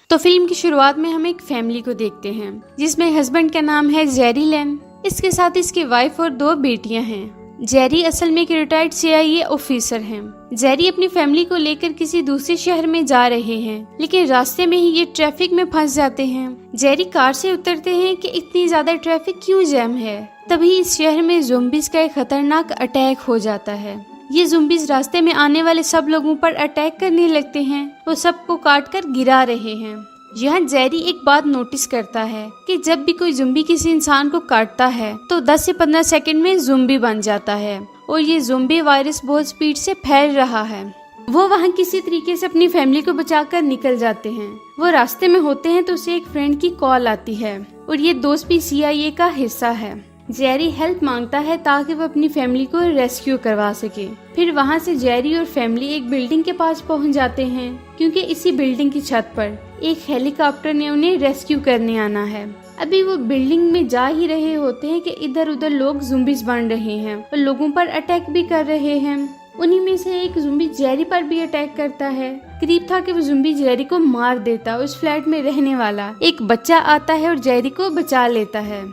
तो फिल्म की शुरुआत में हम एक फैमिली को देखते हैं जिसमें हस्बैंड का नाम है जेरी लैन। इसके साथ इसकी वाइफ और 2 बेटियां हैं। जेरी असल में एक रिटायर्ड CIA ऑफिसर हैं। जेरी अपनी फैमिली को लेकर किसी दूसरे शहर में जा रहे हैं, लेकिन रास्ते में ही ये ट्रैफिक में फंस जाते हैं। जेरी कार से उतरते हैं कि इतनी ज्यादा ट्रैफिक क्यों जैम है। तभी इस शहर में ज़ॉम्बीज़ का एक खतरनाक अटैक हो जाता है। ये ज़ॉम्बीज़ रास्ते में आने वाले सब लोगों पर अटैक करने लगते हैं और सबको काट कर गिरा रहे हैं। यहाँ जेरी एक बात नोटिस करता है कि जब भी कोई ज़ॉम्बी किसी इंसान को काटता है तो 10 से 15 सेकंड में ज़ॉम्बी बन जाता है और ये ज़ॉम्बी वायरस बहुत स्पीड से फैल रहा है। वो वहाँ किसी तरीके से अपनी फैमिली को बचाकर निकल जाते हैं। वो रास्ते में होते हैं तो उसे एक फ्रेंड की कॉल आती है और ये दोस्त भी CIA का हिस्सा है। जेरी हेल्प मांगता है ताकि वो अपनी फैमिली को रेस्क्यू करवा सके। फिर वहाँ से जेरी और फैमिली एक बिल्डिंग के पास पहुँच जाते हैं क्योंकि इसी बिल्डिंग की छत पर एक हेलीकॉप्टर ने उन्हें रेस्क्यू करने आना है। अभी वो बिल्डिंग में जा ही रहे होते हैं कि इधर उधर लोग ज़ॉम्बीज़ बन रहे हैं और लोगों पर अटैक भी कर रहे हैं। उन्हीं में से एक ज़ॉम्बी जेरी पर भी अटैक करता है। करीब था कि वो ज़ॉम्बी जेरी को मार देता। उस फ्लैट में रहने वाला एक बच्चा आता है और जेरी को बचा लेता है,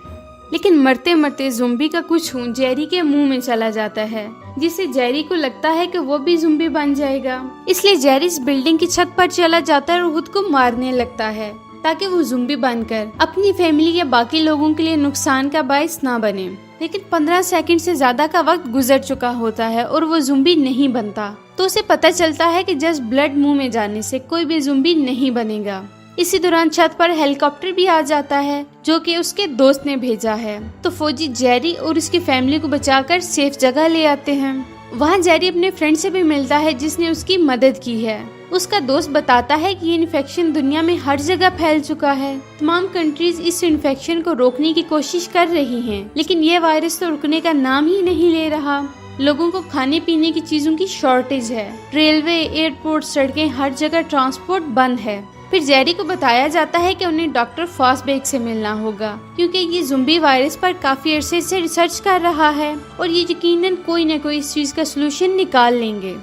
लेकिन मरते मरते ज़ॉम्बी का कुछ खून जेरी के मुंह में चला जाता है, जिससे जेरी को लगता है कि वो भी ज़ॉम्बी बन जाएगा। इसलिए जेरी इस बिल्डिंग की छत पर चला जाता है और खुद को मारने लगता है ताकि वो ज़ॉम्बी बनकर अपनी फैमिली या बाकी लोगों के लिए नुकसान का बायस ना बने। लेकिन 15 सेकंड से ज्यादा का वक्त गुजर चुका होता है और वो ज़ॉम्बी नहीं बनता। तो उसे पता चलता है कि जस्ट ब्लड मुंह में जाने से कोई भी ज़ॉम्बी नहीं बनेगा। इसी दौरान छत पर हेलीकॉप्टर भी आ जाता है जो कि उसके दोस्त ने भेजा है। तो फौजी जेरी और उसकी फैमिली को बचाकर सेफ जगह ले आते हैं। वहाँ जेरी अपने फ्रेंड से भी मिलता है जिसने उसकी मदद की है। उसका दोस्त बताता है कि ये इन्फेक्शन दुनिया में हर जगह फैल चुका है। तमाम कंट्रीज इस इन्फेक्शन को रोकने की कोशिश कर रही हैं, लेकिन ये वायरस तो रुकने का नाम ही नहीं ले रहा। लोगों को खाने पीने की चीजों की शॉर्टेज है। रेलवे, एयरपोर्ट, सड़कें, हर जगह ट्रांसपोर्ट बंद है। फिर जेरी को बताया जाता है कि उन्हें डॉक्टर फॉसबेग से मिलना होगा क्योंकि ये ज़ॉम्बी वायरस पर काफी अरसे से रिसर्च कर रहा है और ये यकीनन कोई न कोई इस चीज का सलूशन निकाल लेंगे।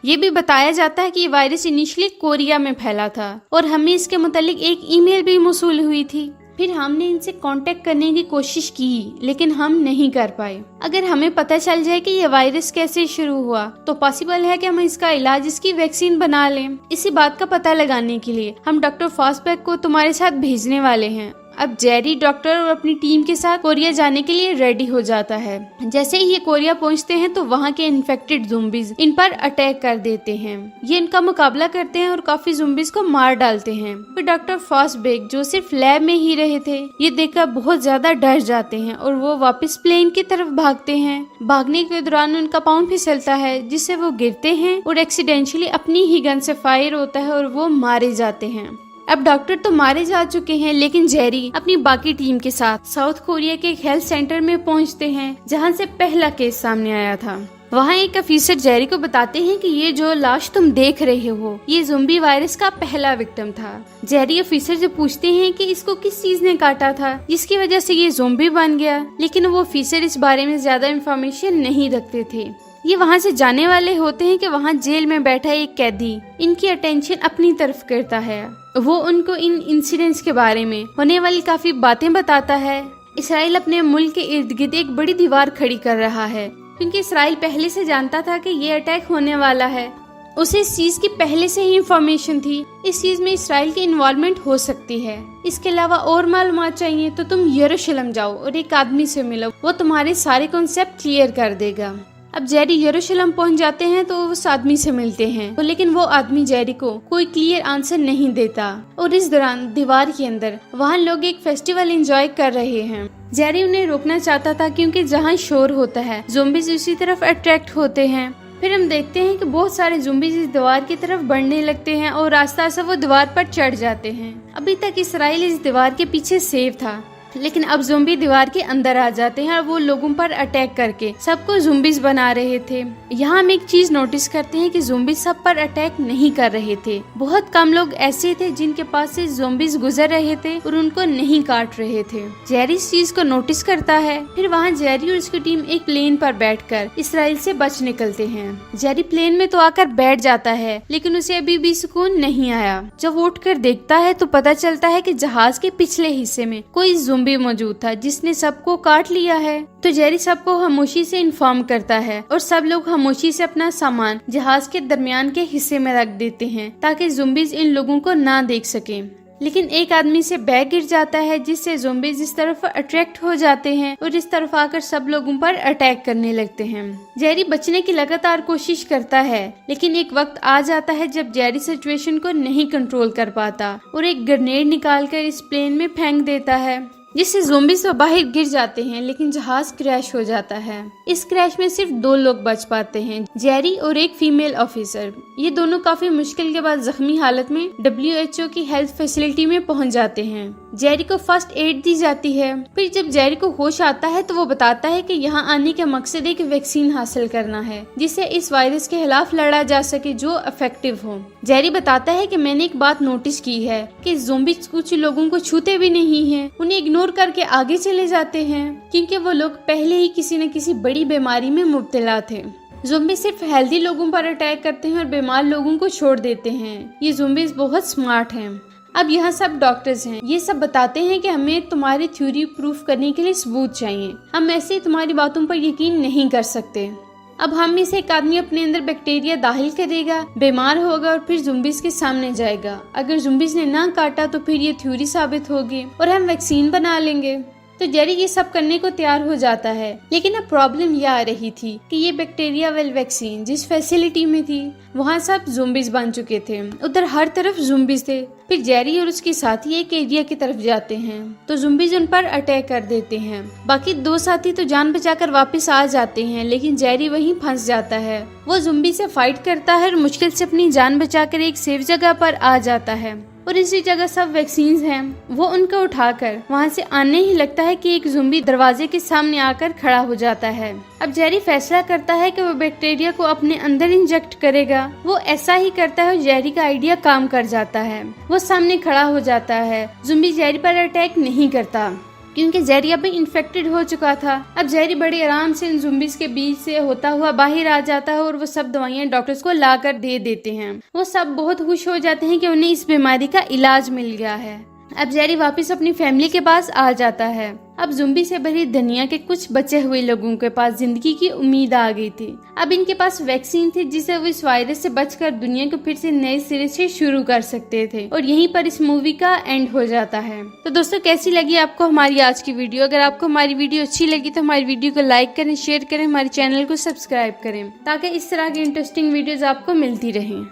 ये भी बताया जाता है कि ये वायरस इनिशियली कोरिया में फैला था और हमें इसके मुतालिक एक ईमेल भी मौसूल हुई थी। फिर हमने इनसे कांटेक्ट करने की कोशिश की लेकिन हम नहीं कर पाए। अगर हमें पता चल जाए कि ये वायरस कैसे शुरू हुआ तो पॉसिबल है कि हम इसका इलाज, इसकी वैक्सीन बना लें। इसी बात का पता लगाने के लिए हम डॉक्टर फॉसबेग को तुम्हारे साथ भेजने वाले हैं। अब जेरी डॉक्टर और अपनी टीम के साथ कोरिया जाने के लिए रेडी हो जाता है। जैसे ही ये कोरिया पहुंचते हैं तो वहाँ के इन्फेक्टेड ज़ॉम्बीज़ इन पर अटैक कर देते हैं। ये इनका मुकाबला करते हैं और काफी ज़ॉम्बीज़ को मार डालते हैं। फिर डॉक्टर फॉसबेग जो सिर्फ लैब में ही रहे थे ये देखकर बहुत ज्यादा डर जाते हैं और वो वापस प्लेन की तरफ भागते हैं। भागने के दौरान उनका पाँव फिसलता है जिससे वो गिरते हैं और एक्सीडेंटली अपनी ही गन से फायर होता है और वो मारे जाते हैं। अब डॉक्टर तो मारे जा चुके हैं लेकिन जेरी अपनी बाकी टीम के साथ साउथ कोरिया के एक हेल्थ सेंटर में पहुंचते हैं जहां से पहला केस सामने आया था। वहां एक ऑफिसर जेरी को बताते हैं कि ये जो लाश तुम देख रहे हो ये ज़ॉम्बी वायरस का पहला विक्टिम था। जेरी ऑफिसर से पूछते हैं कि इसको किस चीज ने काटा था जिसकी वजह से ये ज़ॉम्बी बन गया, लेकिन वो ऑफिसर इस बारे में ज्यादा इंफॉर्मेशन नहीं रखते थे। ये वहाँ से जाने वाले होते हैं कि वहाँ जेल में बैठा एक कैदी इनकी अटेंशन अपनी तरफ करता है। वो उनको इन इंसिडेंट्स के बारे में होने वाली काफी बातें बताता है। इसराइल अपने मुल्क के इर्द गिर्द एक बड़ी दीवार खड़ी कर रहा है क्योंकि इसराइल पहले से जानता था कि ये अटैक होने वाला है। उसे इस चीज की पहले से ही इंफॉर्मेशन थी। इस चीज में इसराइल की इन्वॉल्वमेंट हो सकती है। इसके अलावा और मालूमात चाहिए तो तुम यरूशलेम जाओ और एक आदमी से मिलो, वो तुम्हारे सारे कॉन्सेप्ट क्लियर कर देगा। अब जेरी यरूशलेम पहुंच जाते हैं तो उस आदमी से मिलते हैं तो लेकिन वो आदमी जेरी को कोई क्लियर आंसर नहीं देता और इस दौरान दीवार के अंदर वहाँ लोग एक फेस्टिवल एंजॉय कर रहे हैं। जेरी उन्हें रोकना चाहता था क्योंकि जहाँ शोर होता है ज़ॉम्बीज़ उसी तरफ अट्रैक्ट होते हैं। फिर हम देखते हैं कि बहुत सारे ज़ॉम्बीज़ इस दीवार की तरफ बढ़ने लगते हैं और आस्ता आस्ता वो दीवार पर चढ़ जाते हैं। अभी तक इसराइल इस दीवार के पीछे सेफ था लेकिन अब ज़ोंबी दीवार के अंदर आ जाते हैं और वो लोगों पर अटैक करके सबको ज़ोंबीज बना रहे थे। यहाँ हम एक चीज नोटिस करते हैं कि ज़ोंबीज सब पर अटैक नहीं कर रहे थे। बहुत कम लोग ऐसे थे जिनके पास से ज़ोंबीज गुजर रहे थे और उनको नहीं काट रहे थे। जेरी इस चीज को नोटिस करता है। फिर वहाँ जेरी और उसकी टीम एक प्लेन पर बैठकर इसराइल से बच निकलते हैं। जेरी प्लेन में तो आकर बैठ जाता है, लेकिन उसे अभी भी सुकून नहीं आया। जब वो उठकर देखता है तो पता चलता है कि जहाज के पिछले हिस्से में कोई ज़ोंबी मौजूद था जिसने सबको काट लिया है। तो जेरी सबको खामोशी से इन्फॉर्म करता है और सब लोग खामोशी से अपना सामान जहाज के दरमियान के हिस्से में रख देते हैं ताकि ज़ोंबीज इन लोगों को ना देख सके। लेकिन एक आदमी से बैग गिर जाता है जिससे ज़ोंबीज इस तरफ अट्रैक्ट हो जाते हैं और इस तरफ आकर सब लोगों पर अटैक करने लगते हैं। जेरी बचने की लगातार कोशिश करता है, लेकिन एक वक्त आ जाता है जब जेरी सिचुएशन को नहीं कंट्रोल कर पाता और एक ग्रेनेड निकालकर इस प्लेन में फेंक देता है, जिससे ज़ोंबीज तो बाहर गिर जाते हैं, लेकिन जहाज क्रैश हो जाता है। इस क्रैश में सिर्फ 2 लोग बच पाते हैं, जेरी और एक फीमेल ऑफिसर। ये दोनों काफी मुश्किल के बाद जख्मी हालत में WHO की हेल्थ फैसिलिटी में पहुंच जाते हैं। जेरी को फर्स्ट एड दी जाती है। फिर जब जेरी को होश आता है तो वो बताता है कि यहाँ आने का मकसद एक वैक्सीन हासिल करना है जिससे इस वायरस के खिलाफ लड़ा जा सके जो इफेक्टिव हो। जेरी बताता है कि मैंने एक बात नोटिस की है कि ज़ोंबीज कुछ लोगों को छूते भी नहीं हैं, उन्हें इग्नोर करके आगे चले जाते हैं क्योंकि वो लोग पहले ही किसी न किसी बड़ी बीमारी में मुब्तला थे। ज़ोंबी सिर्फ हेल्दी लोगों पर अटैक करते हैं और बीमार लोगों को छोड़ देते हैं। ये ज़ोंबीज बहुत स्मार्ट हैं। अब यहाँ सब डॉक्टर्स हैं। ये सब बताते हैं कि हमें तुम्हारी थ्योरी प्रूफ करने के लिए सबूत चाहिए। हम ऐसे तुम्हारी बातों पर यकीन नहीं कर सकते। अब हम में से एक आदमी अपने अंदर बैक्टीरिया दाखिल करेगा, बीमार होगा और फिर ज़ोंबीज के सामने जाएगा। अगर ज़ोंबीज ने ना काटा तो फिर ये थ्योरी साबित होगी और हम वैक्सीन बना लेंगे। तो जेरी ये सब करने को तैयार हो जाता है, लेकिन अब प्रॉब्लम यह आ रही थी कि ये बैक्टीरिया वेल वैक्सीन जिस फैसिलिटी में थी वहाँ सब ज़ोंबीज बन चुके थे। उधर हर तरफ ज़ोंबीज थे। फिर जेरी और उसके साथी एक एरिया की तरफ जाते हैं तो ज़ोंबीज उन पर अटैक कर देते हैं। बाकी 2 साथी तो जान बचाकर वापस आ जाते हैं, लेकिन जेरी वहीं फंस जाता है। वो ज़ोंबी से फाइट करता है और मुश्किल से अपनी जान बचाकर एक सेफ जगह पर आ जाता है और इसी जगह सब वैक्सीन्स हैं। वो उनको उठाकर वहाँ से आने ही लगता है कि एक ज़ोंबी दरवाजे के सामने आकर खड़ा हो जाता है। अब जेरी फैसला करता है कि वो बैक्टीरिया को अपने अंदर इंजेक्ट करेगा। वो ऐसा ही करता है और जेरी का आइडिया काम कर जाता है। वो सामने खड़ा हो जाता है। ज़ोंबी जेरी पर अटैक नहीं करता क्योंकि जेरी अभी इन्फेक्टेड हो चुका था। अब जेरी बड़े आराम से इन ज़ोंबीज के बीच से होता हुआ बाहर आ जाता है और वो सब दवाइयाँ डॉक्टर्स को लाकर दे देते हैं। वो सब बहुत खुश हो जाते हैं कि उन्हें इस बीमारी का इलाज मिल गया है। अब जेरी वापस अपनी फैमिली के पास आ जाता है। अब ज़ोंबी से भरी दुनिया के कुछ बचे हुए लोगों के पास जिंदगी की उम्मीद आ गई थी। अब इनके पास वैक्सीन थी जिससे वो इस वायरस से बचकर दुनिया को फिर से नए सिरे से शुरू कर सकते थे और यहीं पर इस मूवी का एंड हो जाता है। तो दोस्तों कैसी लगी आपको हमारी आज की वीडियो? अगर आपको हमारी वीडियो अच्छी लगी तो हमारी वीडियो को लाइक करें, शेयर करें, हमारे चैनल को सब्सक्राइब करें ताकि इस तरह की इंटरेस्टिंग वीडियोज आपको मिलती रहें।